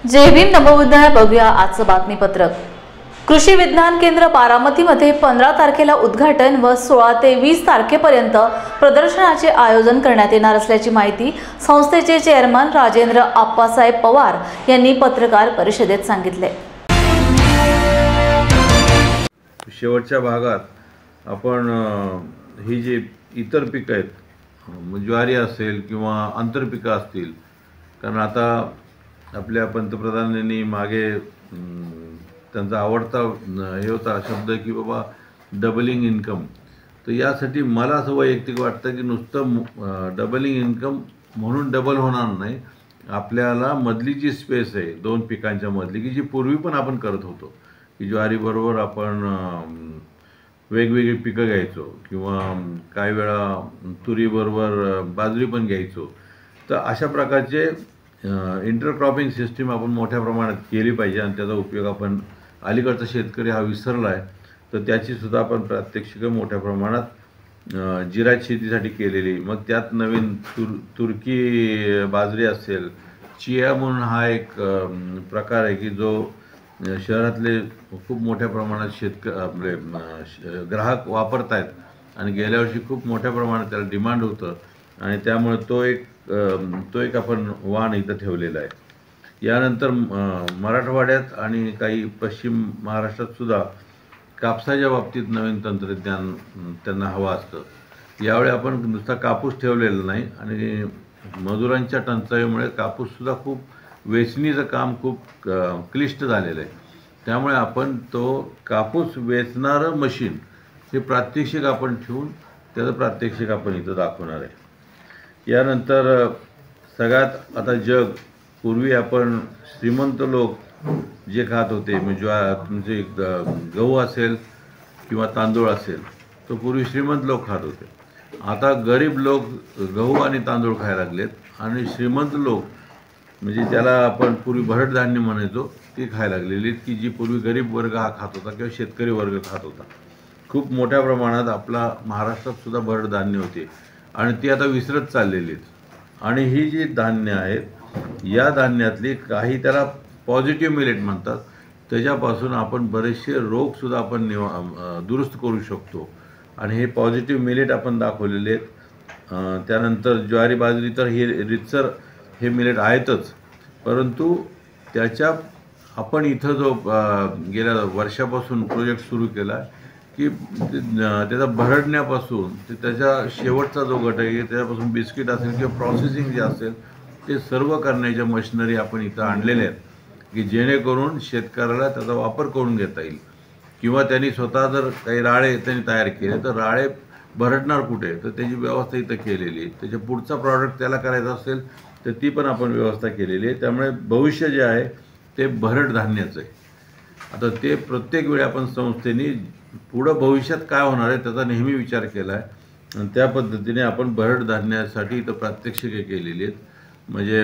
जय भीम नमोबुद्धाय. बघूया आजचं बातमीपत्रक. कृषी विज्ञान केंद्र बारामतीमध्ये 15 तारखेला उद्घाटन व 16 ते 20 तारखेपर्यंत प्रदर्शनाचे आयोजन करण्यात येणार असल्याची माहिती संस्थेचे चेअरमन राजेंद्र आप्पासाहेब पवार यांनी पत्रकार परिषदेत सांगितले. शेवटच्या भागात आपण ही जी इतर पिकं आहेत, ज्वारी असेल किंवा आंतरपिकं असतील, कारण आता आपल्या पंतप्रधानांनी मागे त्यांचा आवडता हे होता शब्द की बाबा डबलिंग इन्कम. तर यासाठी मला असं वैयक्तिक वाटतं की नुसतं डबलिंग इन्कम म्हणून डबल होणार नाही. आपल्याला मधली जी स्पेस आहे दोन पिकांच्या मधली, की जी पूर्वी पण आपण करत होतो, की ज्वारीबरोबर आपण वेगवेगळी पिकं घ्यायचो किंवा काही वेळा तुरीबरोबर बाजरी पण घ्यायचो. तर अशा प्रकारचे इंटरक्रॉपिंग सिस्टीम आपण मोठ्या प्रमाणात केली पाहिजे आणि त्याचा उपयोग आपण अलीकडचा शेतकरी हा विसरला आहे. तर त्याचीसुद्धा आपण प्रात्यक्षिकं मोठ्या प्रमाणात जिरायत शेतीसाठी केलेली. मग त्यात नवीन तुर्की बाजरी असेल, चिया म्हणून हा एक प्रकार आहे की जो शहरातले खूप मोठ्या प्रमाणात आपले ग्राहक वापरत आहेत आणि गेल्या वर्षी खूप मोठ्या प्रमाणात त्याला डिमांड होतं आणि त्यामुळे तो एक आपण वाण इथं ठेवलेला आहे. यानंतर मराठवाड्यात आणि काही पश्चिम महाराष्ट्रात सुद्धा कापसाच्या बाबतीत नवीन तंत्रज्ञान त्यांना हवं असतं. यावेळी आपण नुसता कापूस ठेवलेला नाही आणि मजुरांच्या टंचाईमुळे कापूससुद्धा खूप वेचणीचं काम खूप क्लिष्ट झालेलं आहे. त्यामुळे आपण तो कापूस वेचणारं मशीन हे प्रात्यक्षिक आपण ठेवून त्याचं प्रात्यक्षिक आपण इथं दाखवणार आहे. यानंतर सगळ्यात आता पूर्वी आपण श्रीमंत लोक जे खात होते, म्हणजे गहू असेल किंवा तांदूळ असेल, तो पूर्वी श्रीमंत लोक खात होते. आता गरीब लोक गहू आणि तांदूळ खायला लागलेत आणि श्रीमंत लोक म्हणजे ज्याला आपण पूर्वी भरड धान्य म्हणायचो ती खायला लागलेली, की जी पूर्वी गरीब वर्ग हा खात होता किंवा शेतकरी वर्ग खात होता. खूप मोठ्या प्रमाणात आपला महाराष्ट्रात सुद्धा भरड धान्य होते आणि ती आता विसरत चाललेली आहेत. आणि ही जी धान्य आहेत, या धान्यातली काही त्याला पॉझिटिव्ह मिलेट म्हणतात, त्याच्यापासून आपण बरेचसे रोगसुद्धा आपण दुरुस्त करू शकतो आणि हे पॉझिटिव्ह मिलेट आपण दाखवलेले आहेत. त्यानंतर ज्वारी बाजरी तर हे रितसर हे मिलेट आहेतच, परंतु त्याच्या आपण इथं जो गेल्या वर्षापासून प्रोजेक्ट सुरू केला की त्याचा भरडण्यापासून ते त्याच्या शेवटचा जो गट आहे त्याच्यापासून बिस्किट असेल किंवा प्रोसेसिंग जे असेल ते सर्व करण्याच्या मशिनरी आपण इथं आणलेल्या आहेत, की जेणेकरून शेतकऱ्याला त्याचा वापर करून घेता येईल. किंवा त्यांनी स्वतः जर काही राळे त्यांनी तयार केले तर राळे भरडणार कुठे, तर त्याची व्यवस्था इथं केलेली आहे. त्याच्या पुढचा प्रॉडक्ट त्याला करायचा असेल तर ती पण आपण व्यवस्था केलेली आहे. त्यामुळे भविष्य जे आहे ते भरड धान्याचं आहे. आता ते प्रत्येक वेळी आपण संस्थेने पुढं भविष्यात काय होणार आहे त्याचा नेहमी विचार केला आहे आणि त्या पद्धतीने आपण भरड धान्यासाठी इथं प्रात्यक्षिके केलेली आहेत. म्हणजे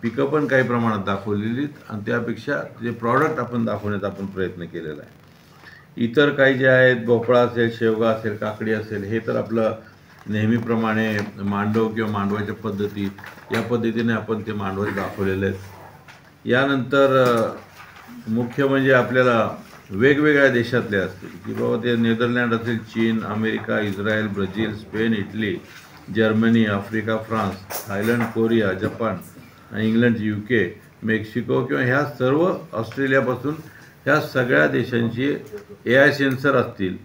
पिकं पण काही प्रमाणात दाखवलेली आहेत आणि त्यापेक्षा जे प्रॉडक्ट आपण दाखवण्याचा आपण प्रयत्न केलेला आहे. इतर काही जे आहेत, भोपळा असेल, शेवगा असेल, काकडी असेल, हे तर आपलं नेहमीप्रमाणे मांडव किंवा मांडवाच्या पद्धतीत या पद्धतीने आपण ते मांडव दाखवलेले आहेत. यानंतर मुख्य म्हणजे आपल्याला वेगवेगळ्या देशातले असतील, की बाबा ते नेदरलँड असेल, चीन, America, Israel, Brazil, Spain, Italy, Germany, Africa, France, Thailand, Korea, Japan, England, UK, Mexico किंवा ह्या सर्व ऑस्ट्रेलियापासून ह्या सगळ्या देशांची AI सेन्सर असतील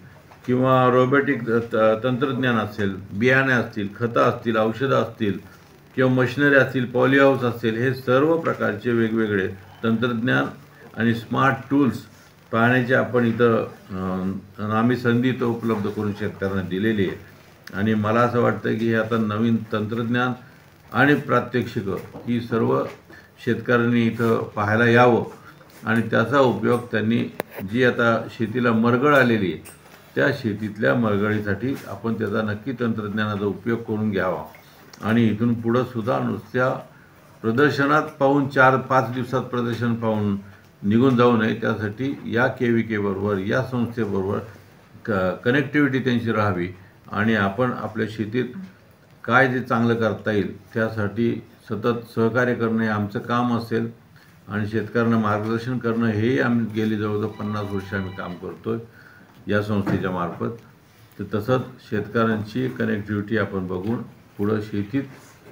किंवा रोबोटिक तंत्रज्ञान असेल, बियाणे असतील, खतं असतील, औषधं असतील किंवा मशिनरी असतील, पॉली हाऊस असेल, हे सर्व प्रकारचे वेगवेगळे तंत्रज्ञान आणि स्मार्ट टूल्स पाहण्याची आपण इथं आम्ही संधी तो उपलब्ध करून शेतकऱ्यांना दिलेली आहे. आणि मला असं वाटतं की हे आता नवीन तंत्रज्ञान आणि प्रात्यक्षिकं ही सर्व शेतकऱ्यांनी इथं पाहायला यावं आणि त्याचा उपयोग त्यांनी जी आता शेतीला मरगळ आलेली आहे त्या शेतीतल्या मरगळीसाठी आपण त्याचा नक्की तंत्रज्ञानाचा उपयोग करून घ्यावा आणि इथून पुढं सुद्धा नुसत्या प्रदर्शनात पाहून 4-5 दिवसात प्रदर्शन पाहून निघून जाऊ नये. त्यासाठी या KVK बरोबर, या संस्थेबरोबर कनेक्टिव्हिटी त्यांची राहावी आणि आपण आपल्या शेतीत काय जे चांगलं करता येईल त्यासाठी सतत सहकार्य करणे आमचं काम असेल आणि शेतकऱ्यांना मार्गदर्शन करणं हेही आम्ही गेली जवळजवळ 50 वर्ष आम्ही काम करतो आहे या संस्थेच्या मार्फत. तर तसंच शेतकऱ्यांची कनेक्टिव्हिटी आपण बघून पुढं शेतीत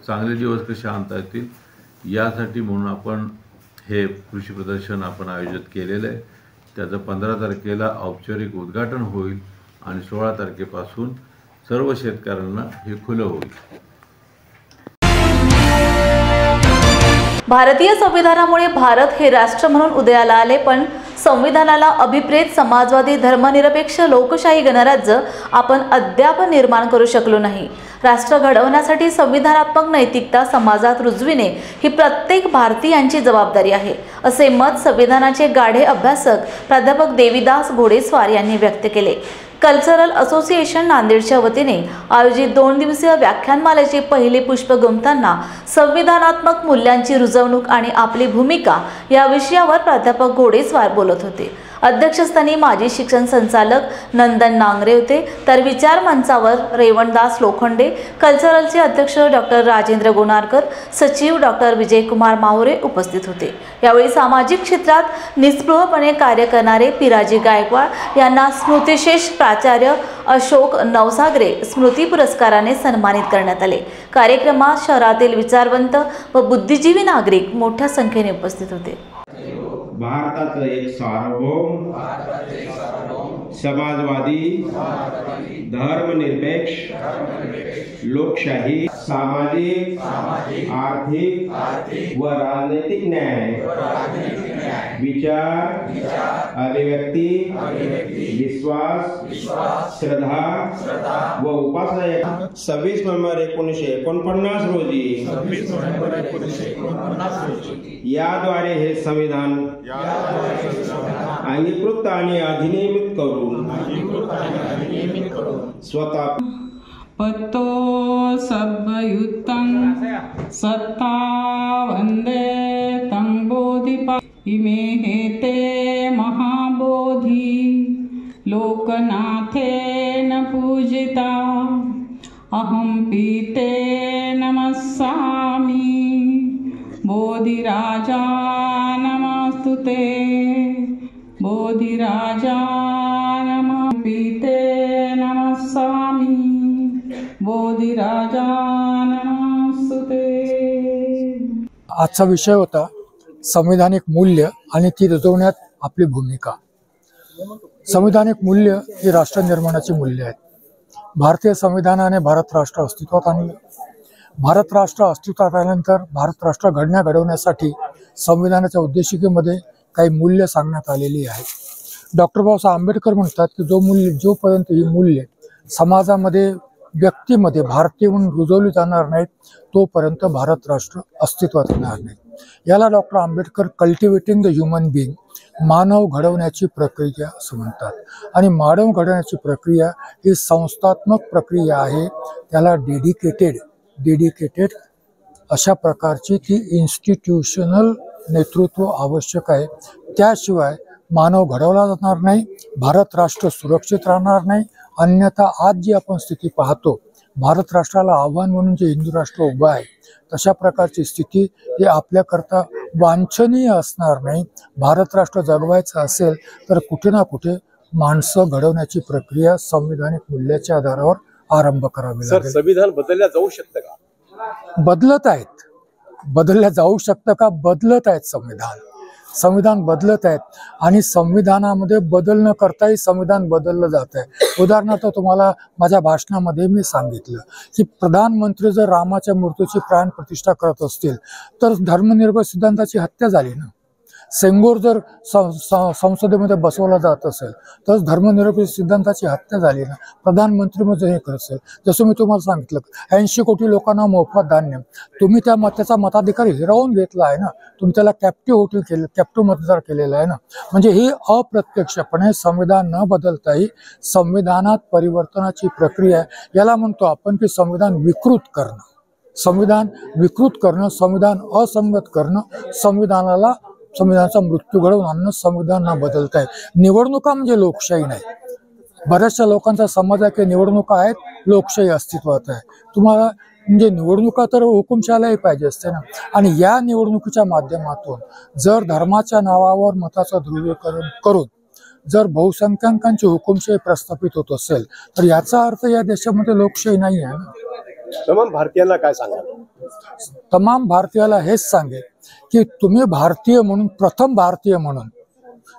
चांगले दिवस कसे आणता येतील यासाठी म्हणून आपण हे कृषी प्रदर्शन आपण आयोजित केलेलं आहे. त्याचं 15 तारखेला औपचारिक उद्घाटन होईल आणि 16 तारखेपासून सर्व शेतकऱ्यांना हे खुलं होईल. भारतीय संविधानामुळे भारत हे राष्ट्र म्हणून उदयाला आले, पण संविधानाला अभिप्रेत समाजवादी धर्मनिरपेक्ष लोकशाही गणराज्य आपण अद्याप निर्माण करू शकलो नाही. राष्ट्र घडवण्यासाठी संविधानात्मक नैतिकता समाजात रुजविणे ही प्रत्येक भारतीयांची जबाबदारी आहे, असे मत संविधानाचे गाढे अभ्यासक प्राध्यापक देविदास घोडेस्वार यांनी व्यक्त केले. कल्चरल असोसिएशन नांदेडच्या वतीने आयोजित 2 दिवसीय व्याख्यानमालेचे पहिले पुष्प गुंफताना संविधानात्मक मूल्यांची रुजवणूक आणि आपली भूमिका या विषयावर प्राध्यापक घोडेस्वार बोलत होते. अध्यक्षस्थानी माजी शिक्षण संचालक नंदन नांगरे होते, तर विचार मंचावर रेवणदास लोखंडे, कल्चरलचे अध्यक्ष डॉक्टर राजेंद्र गोनारकर, सचिव डॉक्टर विजयकुमार माहुरे उपस्थित होते. यावेळी सामाजिक क्षेत्रात निस्पृहपणे कार्य करणारे पिराजी गायकवाड यांना स्मृतिशेष प्राचार्य अशोक नवसागरे स्मृती पुरस्काराने सन्मानित करण्यात आले. कार्यक्रमात शहरातील विचारवंत व बुद्धिजीवी नागरिक मोठ्या संख्येने उपस्थित होते. भारताचं एक सार्वभौम समाजवादी धर्मनिरपेक्ष लोकशाही सामाजिक आर्थिक व राजनैतिक न्याय विचार अभिव्यक्ती विश्वास श्रद्धा व उपासना 26 नोव्हेंबर 1949 रोजी याद्वारे हे संविधान अंगीकृत आणि अधिनियमित करून स्वतः पत्तो सभयुतं सत्ता वंदे तं बोधिपा इमे हेते महाबोधि लोकनाथेन पूजिता अहं पीते नमस्सामि बोधिराजा नमस्तुते बोधिराजा नमः पीते नमस्सामि बोधिराजा नमस्तुते. आजचा विषय होता संविधानिक मूल्य आणि ती रुजवण्यात आपली भूमिका. संविधानिक मूल्य ही राष्ट्र निर्माणाची मूल्य आहेत. भारतीय संविधानाने भारत राष्ट्र अस्तित्वात आणले. भारत राष्ट्र अस्तित्वात आल्यानंतर भारत राष्ट्र घडवण्यासाठी संविधानाच्या उद्देशिकेमध्ये काही मूल्य सांगण्यात आलेली आहेत. डॉक्टर बाबासाहेब आंबेडकर म्हणतात की जोपर्यंत ही मूल्य समाजामध्ये व्यक्तीमध्ये भारतीय म्हणून रुजवली जाणार नाहीत तोपर्यंत भारत राष्ट्र अस्तित्वात येणार नाही. याला doctor Ambedkar cultivating the human being मानव घडवण्याची प्रक्रिया असं म्हणतात. आणि मानव घडवण्याची प्रक्रिया ही संस्थात्मक प्रक्रिया आहे. त्याला डेडिकेटेड अशा प्रकारची ती इन्स्टिट्यूशनल नेतृत्व आवश्यक आहे. त्याशिवाय मानव घडवला जाणार नाही, भारत राष्ट्र सुरक्षित राहणार नाही. अन्यथा आज जी आपण स्थिती पाहतो, भारत राष्ट्राला आव्हान म्हणून जे हिंदू राष्ट्र उभं आहे तशा प्रकारची स्थिती ही आपल्याकरता वांछनीय असणार नाही. भारत राष्ट्र जगवायचं असेल तर कुठे ना कुठे माणसं घडवण्याची प्रक्रिया संविधानिक मूल्याच्या आधारावर आरंभ करावी लागेल. संविधान बदलल्या जाऊ शकतं का? बदलल्या जाऊ शकतं का? बदलत आहेत. संविधान बदलत आहेत आणि संविधानामध्ये बदल न करताही संविधान बदललं जात आहे. उदाहरणार्थ तुम्हाला माझ्या भाषणामध्ये मी सांगितलं की प्रधानमंत्री जर रामाच्या मूर्तीची प्राण प्रतिष्ठा करत असतील तर धर्मनिरपेक्ष सिद्धांताची हत्या झाली ना. सेंगोर जर संसदेमध्ये बसवला जात असेल तर धर्मनिरपेक्ष सिद्धांताची हत्या झाली ना. प्रधानमंत्री मध्ये हे करत असेल, जसं मी तुम्हाला सांगितलं 80 कोटी लोकांना मोफत धान्य, तुम्ही त्याचा मताधिकार हिरावून घेतला आहे ना. तुम्ही त्याला कॅप्टिव्ह मतदार केलेला आहे ना. म्हणजे ही अप्रत्यक्षपणे संविधान न बदलताही संविधानात परिवर्तनाची प्रक्रिया आहे. याला म्हणतो आपण की संविधान विकृत करणं, संविधान असंगत करणं, संविधानाचा मृत्यू घडवून आणणं संविधान न बदलता आहे. निवडणुका म्हणजे लोकशाही नाही. बऱ्याचशा लोकांचा समज आहे की निवडणुका आहेत, लोकशाही अस्तित्वात आहे. तुम्हाला म्हणजे निवडणुका तर हुकुमशाही पाहिजे असते ना, आणि या निवडणुकीच्या माध्यमातून जर धर्माच्या नावावर मताचं ध्रुवीकरण करून जर बहुसंख्याकांची हुकुमशाही प्रस्थापित होत असेल तर याचा अर्थ या देशामध्ये लोकशाही नाही आहे ना. तमाम भारतीयांना काय सांगाल? तमाम भारतीयाला हेच सांगेल की तुम्ही भारतीय म्हणून, प्रथम भारतीय म्हणून,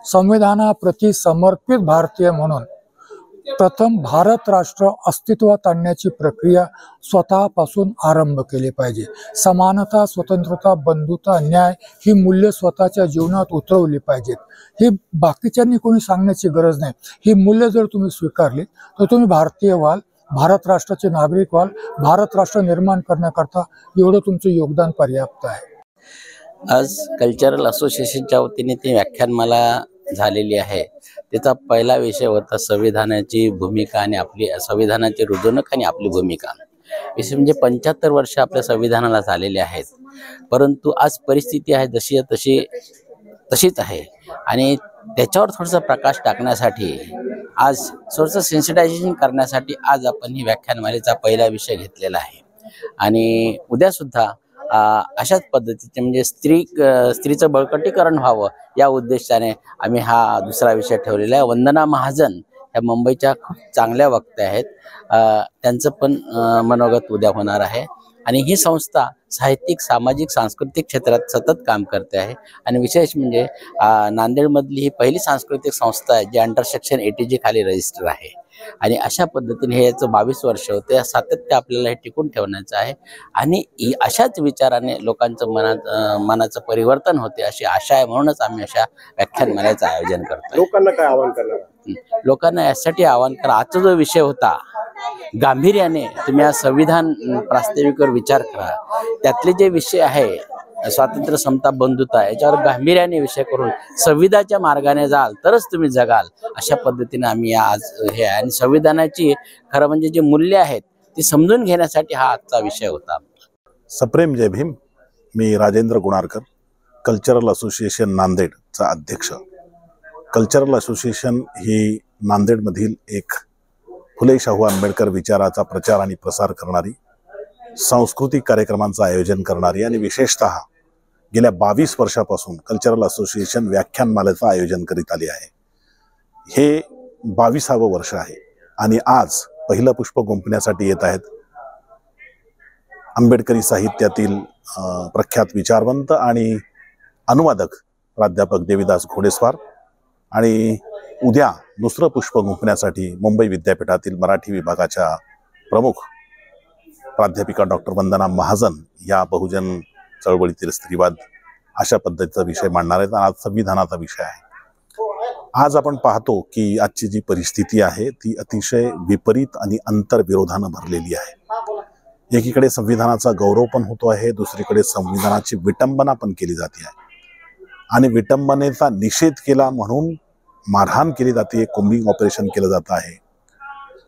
संविधानाप्रती समर्पित भारतीय म्हणून प्रथम भारत राष्ट्र अस्तित्वात आणण्याची प्रक्रिया स्वतःपासून आरंभ केली पाहिजे. समानता, स्वतंत्रता, बंधुता, न्याय ही मूल्य स्वतःच्या जीवनात उतरवली पाहिजेत. ही बाकीच्यांनी कोणी सांगण्याची गरज नाही. ही मूल्य जर तुम्ही स्वीकारली तर तुम्ही भारतीय व्हाल, भारत राष्ट्राचे नागरिक व्हाल. भारत राष्ट्र निर्माण करण्याकरता एवढं तुमचं योगदान पर्याप्त आहे. आज कल्चरल असोसिएशनच्या वतीने ती व्याख्यानमाला झालेली आहे. त्याचा पहिला विषय होता संविधानाची भूमिका आणि आपली संविधानाची रुजवणूक आणि आपली भूमिका. विशेष म्हणजे 75 वर्ष आपल्या संविधानाला झालेले आहेत, परंतु आज परिस्थिती आहे जशी तशीच आहे. आणि त्याच्यावर थोडासा प्रकाश टाकण्यासाठी, आज थोडंसं सेन्सिटायझेशन करण्यासाठी आज आपण ही व्याख्यानमालेचा पहिला विषय घेतलेला आहे. आणि उद्यासुद्धा अशाच पद्धतीचे म्हणजे स्त्रीचं बळकटीकरण व्हावं या उद्देशाने आम्ही हा दुसरा विषय ठेवलेला आहे. वंदना महाजन ह्या मुंबईच्या खूप चांगल्या वक्त्या आहेत, त्यांचं पण मनोगत उद्या होणार आहे. आणि ही संस्था साहित्यिक, सामाजिक, सांस्कृतिक क्षेत्रात सतत काम करते आहे. आणि विशेष म्हणजे नांदेडमधली ही पहिली सांस्कृतिक संस्था आहे जी अंडर सेक्शन 80G खाली रजिस्टर आहे. आणि अशा पद्धतीने हे याचं 22 वर्ष होते. सातत्य आपल्याला हे टिकून ठेवण्याचं आहे. आणि अशाच विचाराने लोकांचं मनाचं परिवर्तन होते अशी आशा आहे. म्हणूनच आम्ही अशा व्याख्यानमालेचं आयोजन करतो. लोकांना काय आवाहन करणार? लोकांना यासाठी आवाहन करा, आजचा जो विषय होता गांभीर्याने तुम्ही आज संविधान प्रास्ताविकेवर विचार करा. त्यातले जे विषय आहे स्वातंत्र्य, समता, बंधुता याच्यावर गांभीर्याने विषय करून संविधानाच्या मार्गाने जाल तरच तुम्ही जगाल. अशा पद्धतीने आम्ही आज हे आणि संविधानाची खरं म्हणजे जे मूल्य आहेत ती समजून घेण्यासाठी हा आजचा विषय होता. सप्रेम जय भीम. मी राजेंद्र गुणारकर, कल्चरल असोसिएशन नांदेडचा अध्यक्ष. कल्चरल असोसिएशन ही नांदेडमधील एक फुले शाहू आंबेडकर विचाराचा प्रचार आणि प्रसार करणारी, सांस्कृतिक कार्यक्रमांचं आयोजन करणारी आणि विशेषतः गेल्या 22 वर्षापासून कल्चरल असोसिएशन व्याख्यानमालेचं आयोजन करीत आली आहे. हे 22वं वर्ष आहे आणि आज पहिलं पुष्प गुंफण्यासाठी येत आहेत आंबेडकरी साहित्यातील प्रख्यात विचारवंत आणि अनुवादक प्राध्यापक देवीदास घोडेस्वार. आणि उद्या दुसरं पुष्प गुंफण्यासाठी मुंबई विद्यापीठातील मराठी विभागाच्या प्रमुख प्राध्यापिका डॉक्टर वंदना महाजन या बहुजन चळवळीतील स्त्रीवाद अशा पद्धतीचा विषय मांडणार आहेत. आज संविधानाचा विषय आहे. आज आपण पाहतो की आजची जी परिस्थिती आहे ती अतिशय विपरीत आणि अंतर्विरोधानं भरलेली आहे. एकीकडे संविधानाचा गौरव पण होतो आहे, दुसरीकडे संविधानाची विटंबना पण केली जाते आहे. आणि विटंबनेचा निषेध केला म्हणून मारहाण केली जाते, कोम्बिंग ऑपरेशन केलं जात आहे.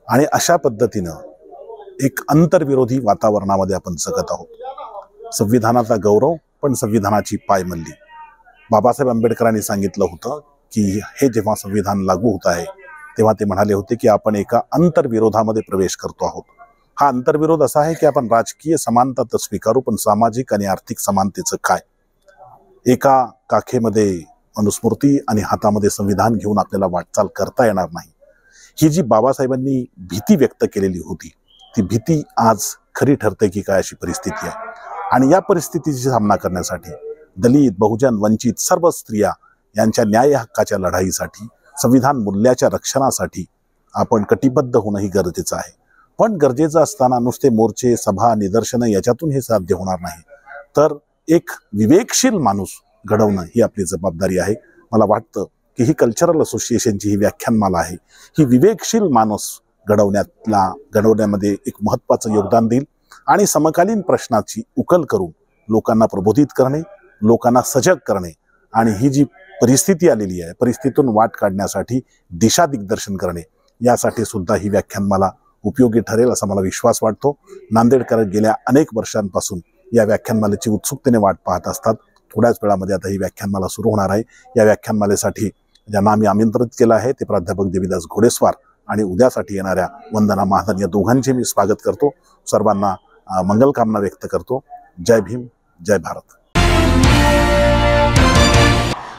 आणि अशा पद्धतीनं एक अंतर्विरोधी वातावरणामध्ये आपण जगत आहोत. संविधानाचा गौरव पण संविधानाची पायमल्ली. बाबासाहेब आंबेडकरांनी सांगितलं होतं की हे जेव्हा संविधान लागू होत आहे तेव्हा ते म्हणाले होते की आपण एका अंतर्विरोधामध्ये प्रवेश करतो आहोत. हा अंतर्विरोध असा आहे की आपण राजकीय समानता तर स्वीकारू पण सामाजिक आणि आर्थिक समानतेचं काय? एका काखेमध्ये मनुस्मृती आणि हातामध्ये संविधान घेऊन आपल्याला वाटचाल करता येणार नाही. ही जी बाबासाहेबांनी भीती व्यक्त केलेली होती ती भीती आज खरी ठरते की काय अशी परिस्थिती आहे. आणि या परिस्थितीचा सामना करण्यासाठी दलित, बहुजन, वंचित सर्व स्त्रिया यांच्या न्याय हक्काच्या लढाईसाठी, संविधान मूल्याच्या रक्षणासाठी आपण कटिबद्ध होणं ही गरजेचं आहे. पण गरजेचं असताना नुसते मोर्चे, सभा, निदर्शनं याच्यातून हे साध्य होणार नाही. तर एक विवेकशील माणूस घडवणं ही आपली जबाबदारी आहे. मला वाटतं की ही कल्चरल असोसिएशनची ही व्याख्यानमाला आहे, ही विवेकशील माणूस घडवण्यामध्ये एक महत्त्वाचं योगदान देईल. आणि समकालीन प्रश्नाची उकल करून लोकांना प्रबोधित करणे, लोकांना सजग करणे आणि ही जी परिस्थिती आलेली आहे परिस्थितीतून वाट काढण्यासाठी दिशा दिग्दर्शन करणे यासाठी सुद्धा ही व्याख्यानमाला उपयोगी ठरेल असा मला विश्वास वाटतो. नांदेडकर गेल्या अनेक वर्षांपासून या व्याख्यानमालेची उत्सुकतेने वाट पाहत असतात. थोड्याच वेळामध्ये आता ही व्याख्यानमाला सुरू होणार आहे. या व्याख्यानमालेसाठी ज्यांना आम्ही आमंत्रित केलं आहे ते प्राध्यापक देवीदास घोडेस्वार आणि उद्यासाठी येणाऱ्या वंदना महाजन या दोघांचे मी स्वागत करतो. सर्वांना मंगलकामना व्यक्त करतो. जय भीम, जय भारत.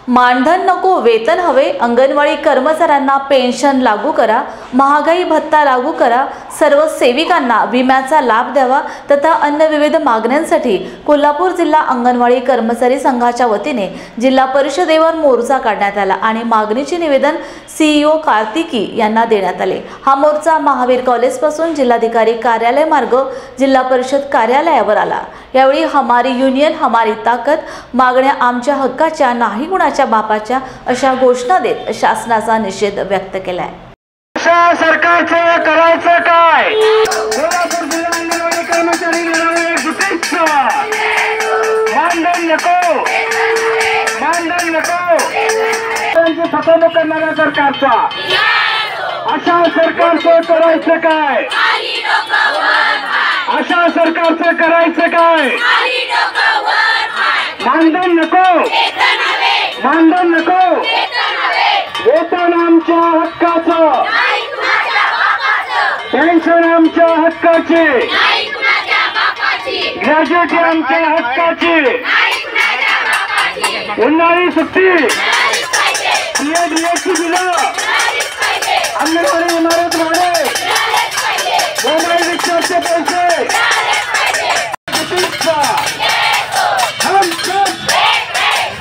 मानधन नको, वेतन हवे, अंगणवाडी कर्मचाऱ्यांना पेन्शन लागू करा, महागाई भत्ता लागू करा, सर्व सेविकांना विम्याचा लाभ द्यावा तथा अन्य विविध मागण्यांसाठी कोल्हापूर जिल्हा अंगणवाडी कर्मचारी संघाच्या वतीने जिल्हा परिषदेवर मोर्चा काढण्यात आला आणि मागणीचे निवेदन CEO कार्तिकी यांना देण्यात आले. हा मोर्चा महावीर कॉलेज पासून जिल्हाधिकारी कार्यालय मार्ग जिल्हा परिषद कार्यालयावर आला. यावेळी हमारी युनियन हमारी ताकद, मागण्या आमच्या हक्काच्या नाही गुणाच्या बापाच्या अशा घोषणा देत शासनाचा निषेध व्यक्त केलाय. सरकारचं करायचं काय? कोल्हापूर जिल्हा अंगणवाडी कर्मचारी मानधन नको, मानधन नको, त्यांची फसवणूक करणाऱ्या सरकारचा अशा सरकारचं करायचं काय? अशा सरकारचं करायचं काय? मानधन नको, मानधन नको, वेतन आमच्या हक्काचं, पेन्शन आमच्या हक्काची, ग्रॅज्युएटी आमच्या हक्काची, उन्हाळी सुट्टी, PFDAची बिलं, अंगणवाडी इमारत भाडे, मोबाईल रिक्षाचे पैसे,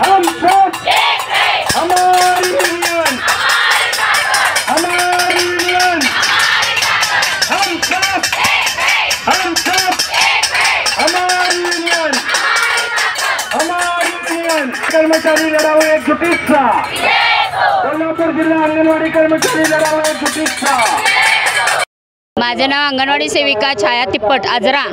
हम सब हमारी यूनियन, हमारी यूनियन, हम सब हमारी यूनियन, हमारी यूनियन. कर्मचारी लढाऊ एकजुटीचा, कोल्हापूर जिल्हा अंगणवाडी कर्मचारी लढाऊ एकजुटीचा. माझे नाव अंगणवाडी सेविका छाया तिप्पट आजरा.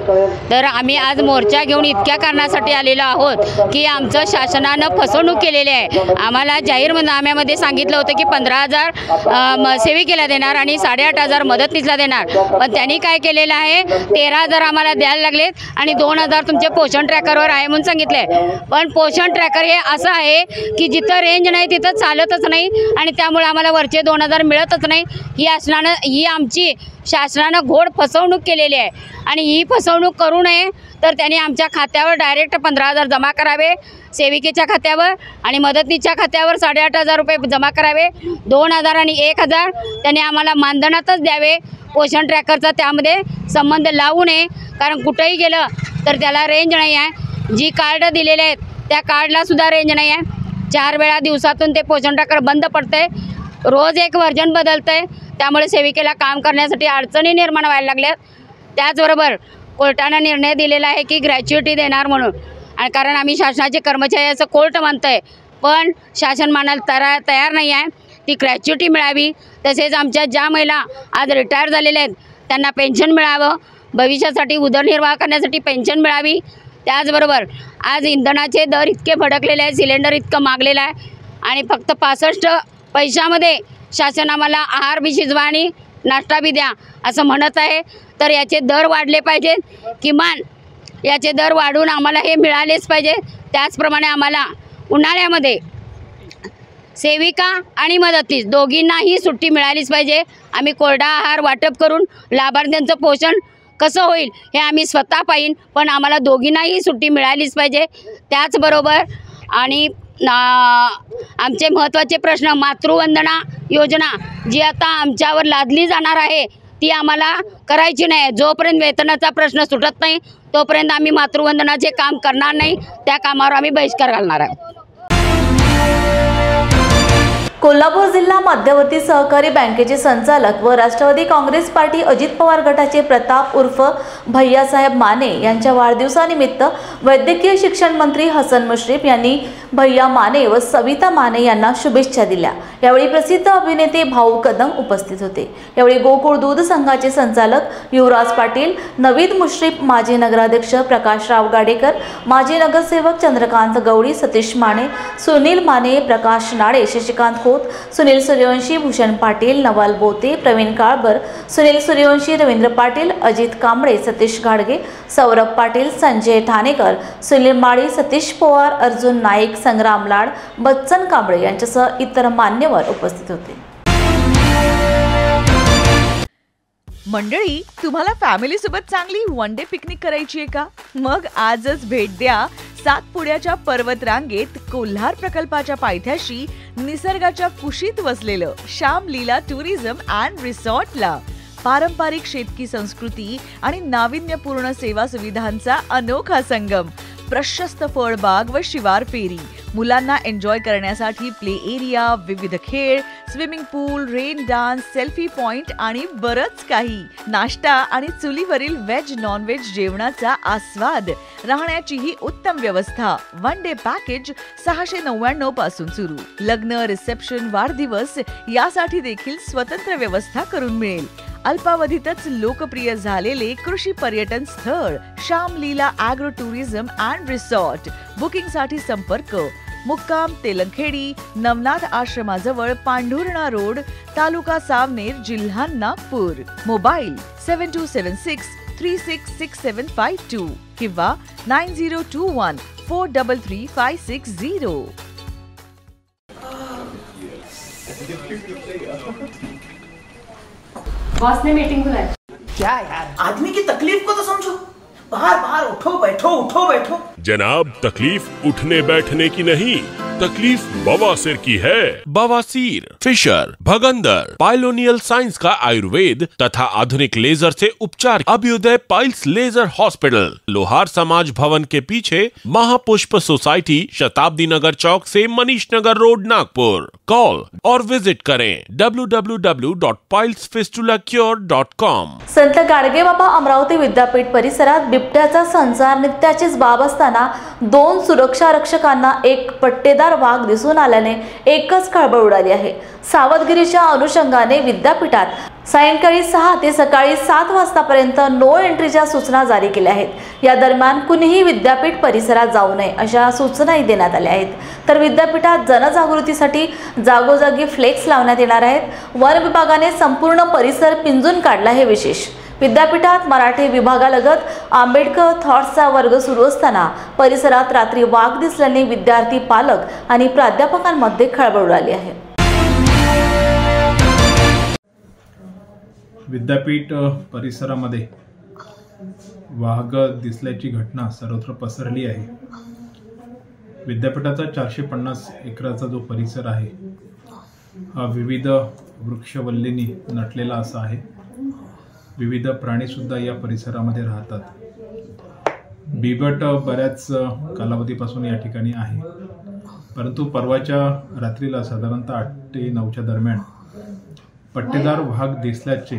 तर आम्ही आज मोर्चा घेऊन इतक्या कारणासाठी आलेलो आहोत की आमचं शासनानं फसवणूक केलेली आहे. आम्हाला जाहीरनाम्यामध्ये सांगितलं होतं की 15,000 सेविकेला देणार आणि 8,500 मदतनीसला देणार, पण त्यांनी काय केलेलं आहे 13,000 आम्हाला द्यायला लागलेत आणि 2,000 तुमचे पोषण ट्रॅकरवर आहे म्हणून सांगितले. पण पोषण ट्रॅकर हे असं आहे की जिथं रेंज नाही तिथं चालतच नाही आणि त्यामुळे आम्हाला वरचे 2,000 मिळतच नाही. ही आमची शासनानं घोड फसवणूक केलेली आहे आणि ही फसवणूक करू नये तर त्यांनी आमच्या खात्यावर डायरेक्ट 15,000 जमा करावे, सेविकेच्या खात्यावर आणि मदतनीसच्या खात्यावर 8,500 रुपये जमा करावे. 2,000 आणि 1,000 त्यांनी आम्हाला मानधनातच द्यावे. पोषण ट्रॅकरचा त्यामध्ये संबंध लावू नये, कारण कुठेही गेलं तर त्याला रेंज नाही आहे. जी कार्ड दिलेले आहेत त्या कार्डला सुद्धा रेंज नाही आहे. 4 वेळा दिवसातून ते पोषण ट्रॅकर बंद पडतंय, रोज एक व्हर्जन बदलतंय, त्यामुळे सेविकेला काम करण्यासाठी अडचणी निर्माण व्हायला लागल्यात. त्याचबरोबर कोर्टानं निर्णय दिलेला आहे की ग्रॅच्युइटी देणार म्हणून, आणि कारण आम्ही शासनाचे कर्मचारी असं कोर्ट म्हणतंय, पण शासन मानायला तयार नाही आहे. ती ग्रॅच्युइटी मिळावी, तसेच आमच्या ज्या महिला आज रिटायर झालेल्या आहेत त्यांना पेन्शन मिळावं, भविष्यासाठी उदरनिर्वाह करण्यासाठी पेन्शन मिळावी. त्याचबरोबर आज इंधनाचे दर इतके भडकलेले आहेत, सिलेंडर इतकं मागलेलं आहे आणि फक्त 65 पैशामध्ये शासन आम्हाला आहार बी शिजवा आणि नाश्ता बी द्या असं म्हणत आहे. तर याचे दर वाढले पाहिजेत, किमान याचे दर वाढून आम्हाला हे मिळालेच पाहिजे. त्याचप्रमाणे आम्हाला उन्हाळ्यामध्ये सेविका आणि मदतनीस दोघींनाही सुट्टी मिळालीच पाहिजे. आम्ही कोरडा आहार वाटप करून लाभार्थ्यांचं पोषण कसं होईल हे आम्ही स्वतः पाहीन, पण आम्हाला दोघींनाही सुट्टी मिळालीच पाहिजे. त्याचबरोबर आणि आमचे महत्त्वाचे प्रश्न, मातृवंदना योजना जी आता आमच्यावर लादली जाणार आहे ती आम्हाला करायची नाही. जोपर्यंत वेतनाचा प्रश्न सुटत नाही तोपर्यंत आम्ही मातृवंदनाचे काम करणार नाही, त्या कामावर आम्ही बहिष्कार घालणार आहोत. कोल्हापूर जिल्हा मध्यवर्ती सहकारी बँकेचे संचालक व राष्ट्रवादी काँग्रेस पार्टी अजित पवार गटाचे प्रताप उर्फ भैयासाहेब माने यांच्या वाढदिवसानिमित्त वैद्यकीय शिक्षण मंत्री हसन मुश्रीफ यांनी भैया माने व सविता माने यांना शुभेच्छा दिल्या. यावेळी प्रसिद्ध अभिनेते भाऊ कदम उपस्थित होते. यावेळी गोकुळ दूध संघाचे संचालक युवराज पाटील, नवीद मुश्रीफ, माजी नगराध्यक्ष प्रकाशराव गाडेकर, माजी नगरसेवक चंद्रकांत गवळी, सतीश माने, सुनील माने, प्रकाश नाडे, शशिकांत सुनील सूर्यवंशी, भूषण पाटील, नवाल बोते, प्रवीण काळबर, सुनील सूर्यवंशी, रवींद्र पाटील, अजित कांबळे, सतीश घाडगे, सौरभ पाटील, संजय ठाणेकर, सुनील माळी, सतीश पवार, अर्जुन नाईक, संग्राम लाड, बच्चन कांबळे यांच्यासह इतर मान्यवर उपस्थित होते. मंडळी, तुम्हाला फॅमिली सोबत चांगली वन डे पिकनिक करायची आहे का? मग आजच भेट द्या सातपुड्याच्या पर्वत रांगेत कोल्हार प्रकल्पाच्या पायथ्याशी निसर्गाच्या कुशीत वसलेलं श्याम लीला टुरिझम अँड रिसॉर्टला. पारंपरिक शेतकी संस्कृती आणि नाविन्यपूर्ण सेवा सुविधांचा अनोखा संगम. प्रशस्त फळबाग व शिवार फेरी, मुलांना एन्जॉय करण्यासाठी प्ले एरिया, विविध खेळ, स्विमिंग पूल, रेन डान्स, सेल्फी पॉइंट आणि बरंच काही. नाश्ता आणि चुलीवरील व्हेज नॉन व्हेज जेवणाचा आस्वाद. राहण्याचीही उत्तम व्यवस्था. वन डे पॅकेज 699 पासून सुरू. लग्न, रिसेप्शन, वाढदिवस यासाठी देखील स्वतंत्र व्यवस्था करून मिळेल. अल्पावधीतच लोकप्रिय झालेले कृषी पर्यटन स्थळ श्याम लीला ॲग्रो टुरिझम अँड रिसॉर्ट. बुकिंगसाठी संपर्क मुक्काम तेलंखेडी, नवनाथ आश्रमाजवळ, पांढुर्णा रोड, तालुका सावनेर, जिल्हा नागपूर. मोबाईल 7276366752 किंवा 9021433560. बॉस ने मीटिंग बुलाई। क्या यार, आदमी की तकलीफ को तो समझो। बाहर बाहर उठो बैठो उठो बैठो। जनाब, तकलीफ उठने बैठने की नहीं, तकलीफ बवासीर की है। बवासीर, फिशर, भगंदर, पाइलोनियल साइंस का आयुर्वेद तथा आधुनिक लेजर से उपचार। अभ्युदय पाइल्स लेजर हॉस्पिटल, लोहार समाज भवन के पीछे, महापुष्प सोसाइटी, शताब्दी नगर चौक से मनीष नगर रोड, नागपुर। कॉल और विजिट करें www.pilesfistulacure.com। संत गाडगेबाबा अमरावती विद्यापीठ परिसरात बिबट्याचा संचार नित्याचीच बाब असताना 2 सुरक्षा रक्षकांना एक पट्टेदार वाघ दिसून आल्याने एकच खळबळ उडाली आहे। सावधगिरीच्या अनुषंगाने विद्यापीठात सायंकाळी 6 ते सकाळी 7 वाजतापर्यंत नो एंट्रीच्या सूचना जारी केल्या आहेत। या दरम्यान कुणीही विद्यापीठ परिसरात जाऊ नये अशा सूचनाही देण्यात आल्या आहेत। तर विद्यापीठात जनजागृतीसाठी जागोजागी फ्लेक्स लावण्यात येणार आहेत। वन विभागाने संपूर्ण परिसर पिंजून काढला हे विशेष। विद्यापीठात मराठी विभागालगत आंबेडकर थॉट्सचा वर्ग सुरू असताना परिसरात रात्री वाघ दिसल्याने विद्यार्थी, पालक आणि प्राध्यापकांमध्ये खळबळ उडाली आहे। विद्यापीठ परिसरामध्ये वाघ दिसल्याची घटना सर्वत्र पसरली आहे। विद्यापीठाचा 450 एकराचा जो परिसर आहे हा विविध वृक्षवल्लींनी नटलेला असा आहे। विविध प्राणी सुद्धा या परिसरामध्ये राहतात। बिबट बऱ्याच कालावधीपासून या ठिकाणी आहे, परंतु परवाच्या रात्रीला साधारणतः 8 ते 9च्या दरम्यान पट्टेदार वाघ दिसल्याचे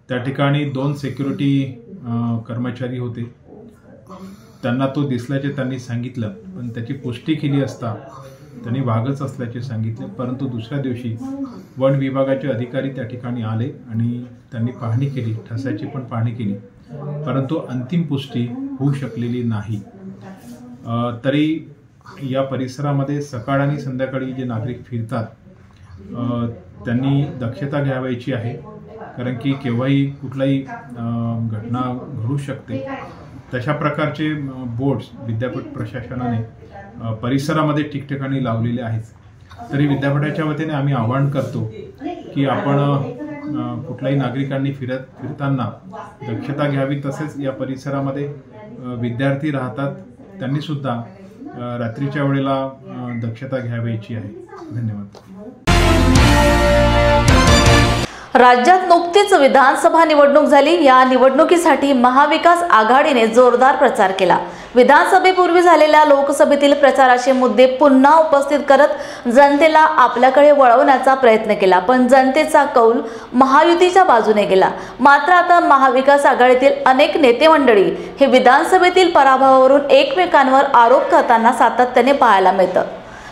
त्या ठिकाणी 2 सिक्युरिटी कर्मचारी होते। त्यांना तो दिसल्याचे त्यांनी सांगितलं, पण त्याची पुष्टी केली असता त्यांनी वाघच असल्याचे सांगितले। परंतु दुसऱ्या दिवशी वन विभागाचे अधिकारी त्या ठिकाणी आले आणि त्यांनी पाहणी केली, ठसाची पण पाहणी केली, परंतु अंतिम पुष्टी होऊ शकलेली नाही। तरी या परिसरामध्ये सकाळ आणि संध्याकाळी जे नागरिक फिरतात त्यांनी दक्षता घ्यावायची आहे, कारण की केव्हाही कुठलाही घटना घडू शकते। तशा प्रकारचे बोर्ड्स विद्यापीठ प्रशासनाने परिसरामध्ये ठिकठिकाणी लावलेले आहेत। तरी विद्यापीठाच्या वतीने आम्ही आवाहन करतो की आपण कुठल्याही नागरिकांनी फिरताना दक्षता घ्यावी। तसेच या परिसरामध्ये विद्यार्थी राहतात, त्यांनी सुद्धा रात्रीच्या वेळेला दक्षता घ्यावायची आहे। धन्यवाद। राज्यात नुकतीच विधानसभा निवडणूक झाली। या निवडणुकीसाठी महाविकास आघाडीने जोरदार प्रचार केला। विधानसभेपूर्वी झालेल्या लोकसभेतील प्रचाराचे मुद्दे पुन्हा उपस्थित करत जनतेला आपल्याकडे वळवण्याचा प्रयत्न केला, पण जनतेचा कौल महायुतीच्या बाजूने गेला। मात्र आता महाविकास आघाडीतील अनेक नेते मंडळी हे विधानसभेतील पराभवावरून एकमेकांवर आरोप करताना सातत्याने पाहायला मिळतं।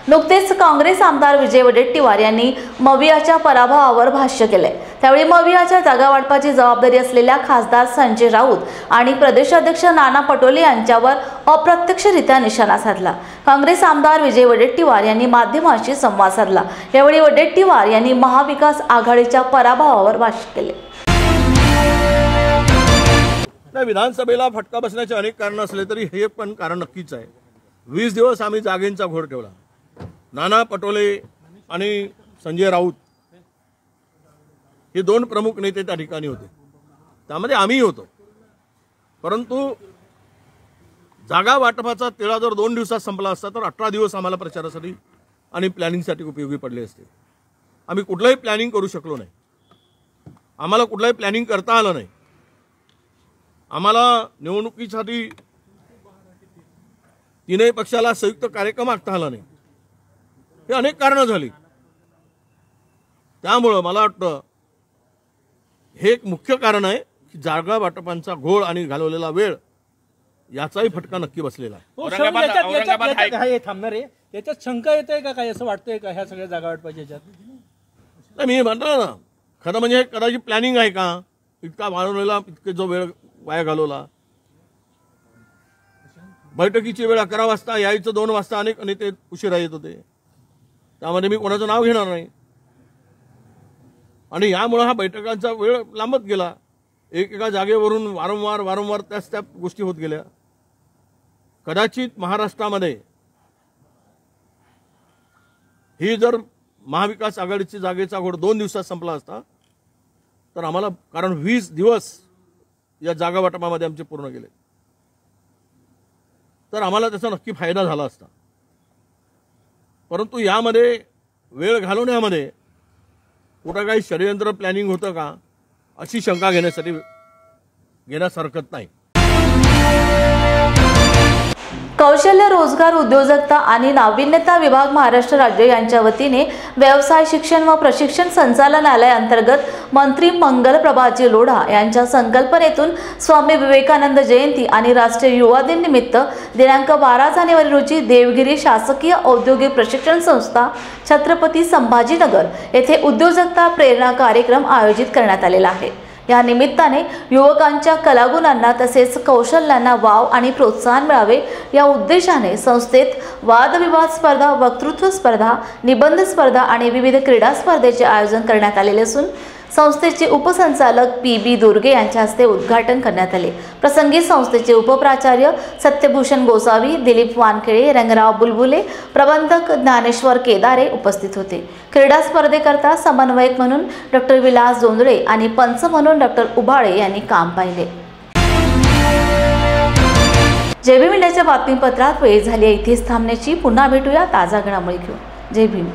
नुकतेच काँग्रेस आमदार विजय वडेट्टीवार यांनी मवियाच्या पराभवावर भाष्य केले। त्यावेळी मवियाच्या जागा वाटपाची जबाबदारी असलेल्या खासदार संजय राऊत आणि प्रदेशाध्यक्ष नाना पटोले यांच्यावर अप्रत्यक्षरित्या निशाणा साधला। काँग्रेस आमदार विजय वडेट्टीवार यांनी माध्यमांशी संवाद साधला। यावेळी वडेट्टीवार यांनी महाविकास आघाडीच्या पराभवावर भाष्य केले। विधानसभेला फटका बसण्याचे अनेक कारण असले तरी हे पण कारण नक्कीच आहे। 20 दिवस आम्ही जागेंचा घोळ ठेवला। नाना पटोले आणि संजय राऊत हे 2 प्रमुख नेते त्या ठिकाणी होते। त्यामध्ये आम्ही होतो. परंतु जागा वाटपाचा तिढा जर 2 दिवसात संपला असता तर 18 दिवस आम्हाला प्रचारासाठी आणि प्लॅनिंगसाठी उपयोगी पडले असते. आम्ही कुठलंही प्लॅनिंग करू शकलो नाही. आम्हाला कुठलंही प्लॅनिंग करता आलं नाही. आम्हाला निवडणुकीसाठी तीनही पक्षाला संयुक्त कार्यक्रम आखता आला नाही. हे अनेक कारणं झाली. त्यामुळं मला वाटतं हे एक मुख्य कारण आहे की जागा वाटपांचा घोळ आणि घालवलेला वेळ याचाही फटका नक्की बसलेला आहे. थांबणार आहे याच्यात शंका येते का काय असं वाटतंय का ह्या सगळ्या जागा वाटपायच्या याच्यात? मी म्हणतो ना, खरं म्हणजे कदाचित प्लॅनिंग आहे का इतका वाढवलेला, इतके जो वेळ वाया घालवला. बैठकीची वेळ 11 वाजता, यायचं 2 वाजता, अनेक नेते उशिरा येत होते. त्यामध्ये मी कोणाचं नाव घेणार नाही. आणि यामुळे हा बैठकांचा वेळ लांबत गेला. एका जागेवरून वारंवार त्या गोष्टी होत गेल्या. कदाचित महाराष्ट्रामध्ये ही जर महाविकास आघाडीची जागेचा घोळ 2 दिवसात संपला असता तर आम्हाला, कारण 20 दिवस या जागा वाटपामध्ये आमचे पूर्ण गेले, तर आम्हाला त्याचा नक्की फायदा झाला असता. परंतु यामध्ये वेळ घालवण्यामध्ये कुठं काही षडयंत्र प्लॅनिंग होतं का अशी शंका घेण्यास हरकत नाही. कौशल्य, रोजगार, उद्योजकता आणि नाविन्यता विभाग महाराष्ट्र राज्य यांच्या वतीने व्यवसाय शिक्षण व प्रशिक्षण संचालनालय अंतर्गत मंत्री मंगल प्रभाजी लोढा यांच्या संकल्पनेतून स्वामी विवेकानंद जयंती आणि राष्ट्रीय युवा दिन निमित्त दिनांक 12 जानेवारी रोजी देवगिरी शासकीय औद्योगिक प्रशिक्षण संस्था छत्रपती संभाजीनगर येथे उद्योजकता प्रेरणा कार्यक्रम आयोजित करण्यात आलेला आहे. या निमित्ताने युवकांच्या कलागुणांना तसेच कौशल्यांना वाव आणि प्रोत्साहन मिळावे या उद्देशाने संस्थेत वादविवाद स्पर्धा, वक्तृत्व स्पर्धा, निबंध स्पर्धा आणि विविध क्रीडा स्पर्धेचे आयोजन करण्यात आलेले असून संस्थेचे उपसंचालक PB दुर्गे यांच्या हस्ते उद्घाटन करण्यात आले. प्रसंगी संस्थेचे उपप्राचार्य सत्यभूषण गोसावी, दिलीप वानखेडे, रंगराव बुलबुले, प्रबंधक ज्ञानेश्वर केदारे उपस्थित होते. क्रीडा स्पर्धेकरता समन्वयक म्हणून डॉ. विलास जोंधळे आणि पंच म्हणून डॉ. उभाळे यांनी काम पाहिले. जय भीम इंडियाच्या बातमीपत्रात वेळ झाली आहे इथेच थांबण्याची. पुन्हा भेटूया ताजा घडामोडी घेऊन. जय भीम.